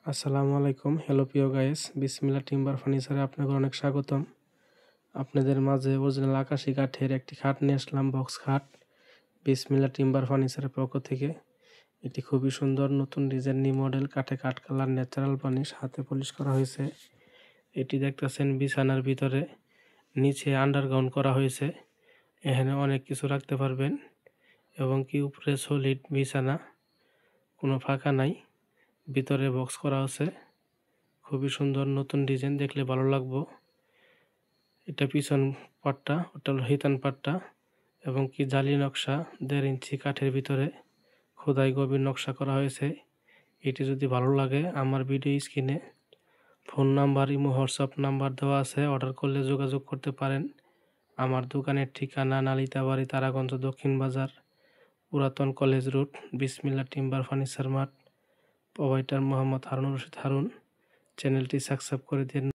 আসসালামু আলাইকুম। হ্যালো প্রিয় গাইস, বিসমিল্লাহ টিম্বার ফার্নিচারে আপনাদের অনেক স্বাগতম। আপনাদের মাঝে অরিজিনাল আকাশি কাঠের একটি খাট নিয়ে আসলাম, বক্স খাট, বিসমিল্লাহ টিম্বার ফার্নিচারের পক্ষ থেকে। এটি খুবই সুন্দর, নতুন ডিজাইন, নিউ মডেল, কাঠে কাঠ কালার, ন্যাচারাল পানিশ, হাতে পলিশ করা হয়েছে। এটি দেখতেছেন বিছানার ভিতরে, নিচে আন্ডারগ্রাউন্ড করা হয়েছে। এখানে অনেক কিছু রাখতে পারবেন এবং কি উপরে সলিড বিছানা, কোনো ফাঁকা নাই, ভিতরে বক্স করা আছে। খুবই সুন্দর, নতুন ডিজাইন, দেখলে ভালো লাগবো। এটা পিছন পাটটা, ওটা হলো হিতান পাটটা এবং কি জালি নকশা 1.5 ইঞ্চি কাঠের ভিতরে খোদাই গভীর নকশা করা হয়েছে। এটি যদি ভালো লাগে আমার ভিডিও স্ক্রিনে phone number, imo, WhatsApp number দেওয়া আছে, অর্ডার করলে যোগাযোগ করতে পারেন। আমার দোকানের ঠিকানা নালিতাবাড়ি, তারাগঞ্জ, দক্ষিণ বাজার, পুরাতন কলেজ রোড, বিসমিল্লাহ timber furniture mart. Provider Mohammad Harun Rashid Harun. চ্যানেলটি সাবস্ক্রাইব করে দিন।